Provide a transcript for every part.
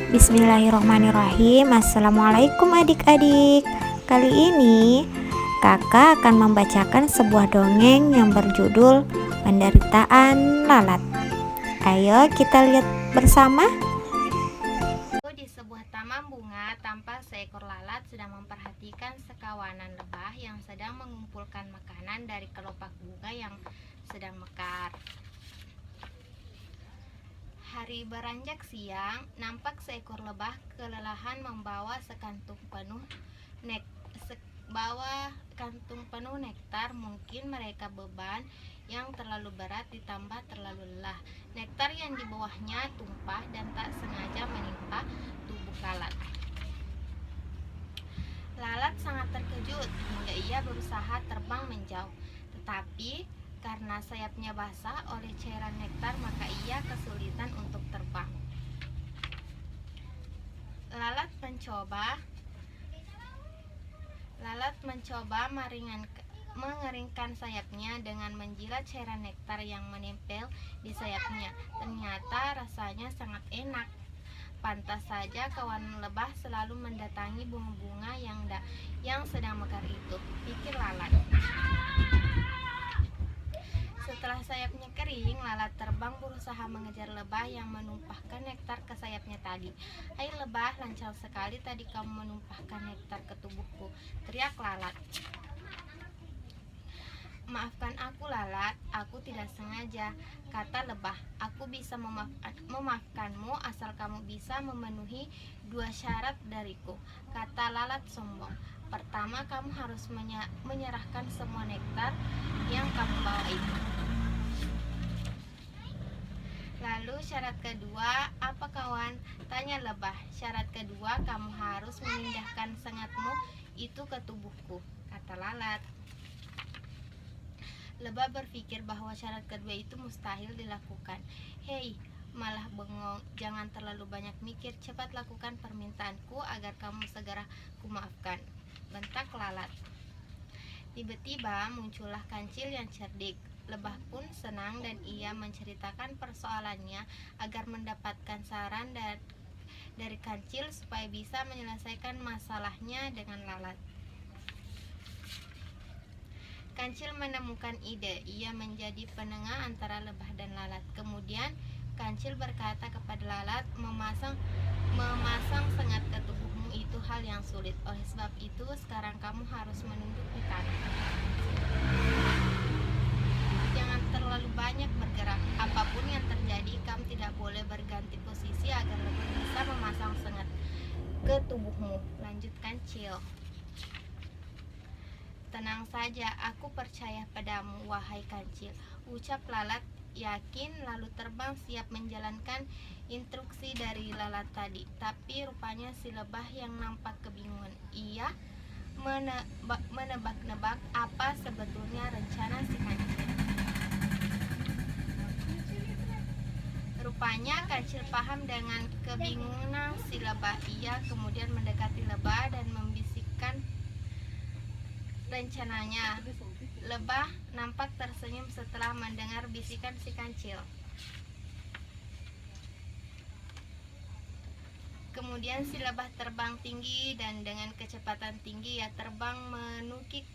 Bismillahirrohmanirrohim. Assalamualaikum adik-adik. Kali ini kakak akan membacakan sebuah dongeng yang berjudul Penderitaan Lalat. Ayo kita lihat bersama. Di sebuah taman bunga, tampak seekor lalat sedang memperhatikan sekawanan lebah yang sedang mengumpulkan makanan dari kelopak bunga yang sedang mekar. Hari beranjak siang, nampak seekor lebah kelelahan membawa sekantung penuh nektar. Mungkin mereka beban yang terlalu berat ditambah terlalu lelah. Nektar yang di bawahnya tumpah dan tak sengaja menimpa tubuh lalat. Lalat sangat terkejut hingga ia berusaha terbang menjauh. Tetapi karena sayapnya basah oleh cairan nektar, maka ia kesulitan untuk terbang. Lalat mencoba mengeringkan sayapnya dengan menjilat cairan nektar yang menempel di sayapnya. Ternyata rasanya sangat enak. Pantas saja kawan lebah selalu mendatangi bunga-bunga yang sedang mekar itu, pikir lalat. Setelah sayapnya kering, lalat terbang berusaha mengejar lebah yang menumpahkan nektar ke sayapnya tadi. "Hai lebah, lancang sekali tadi kamu menumpahkan nektar ke tubuhku," teriak lalat. "Maafkan aku lalat, aku tidak sengaja," kata lebah. "Aku bisa memaafkanmu asal kamu bisa memenuhi 2 syarat dariku," kata lalat sombong. "Pertama, kamu harus menyerahkan semua nektar yang kamu bawa itu." "Lalu syarat kedua apa kawan?" tanya lebah. "Syarat kedua, kamu harus memindahkan sengatmu itu ke tubuhku," kata lalat. Lebah berpikir bahwa syarat kedua itu mustahil dilakukan. "Hei, malah bengong, jangan terlalu banyak mikir, cepat lakukan permintaanku agar kamu segera kumaafkan," bentak lalat. Tiba-tiba muncullah kancil yang cerdik. Lebah pun senang dan ia menceritakan persoalannya agar mendapatkan saran dari kancil supaya bisa menyelesaikan masalahnya dengan lalat. Kancil menemukan ide. Ia menjadi penengah antara lebah dan lalat. Kemudian kancil berkata kepada lalat, memasang sengat ke tubuhmu itu hal yang sulit. Oleh sebab itu sekarang kamu harus menunduk di tanah. Jangan terlalu banyak bergerak. Apapun yang terjadi, kamu tidak boleh berganti posisi agar lebah bisa memasang sengat ke tubuhmu, lanjut kancil. "Tenang saja, aku percaya padamu, wahai kancil," ucap lalat yakin, lalu terbang siap menjalankan instruksi dari lalat tadi. Tapi rupanya si lebah yang nampak kebingungan. Ia menebak-nebak apa sebetulnya rencana si kancil. Rupanya kancil paham dengan kebingungan si lebah. Ia kemudian mendekati lebah dan membisikkan rencananya. Lebah nampak tersenyum setelah mendengar bisikan si kancil. Kemudian si lebah terbang tinggi dan dengan kecepatan tinggi ia terbang menukik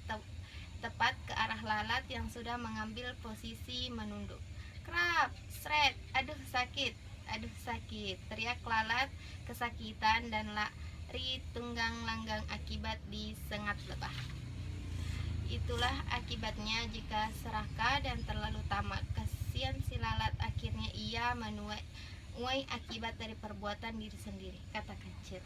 tepat ke arah lalat yang sudah mengambil posisi menunduk. "Krap, sret, aduh sakit, teriak lalat kesakitan dan lari tunggang-langgang akibat disengat lebah. Itulah akibatnya jika serakah dan terlalu tamak. Kasihan si lalat, akhirnya ia menuai akibat dari perbuatan diri sendiri," kata kancil.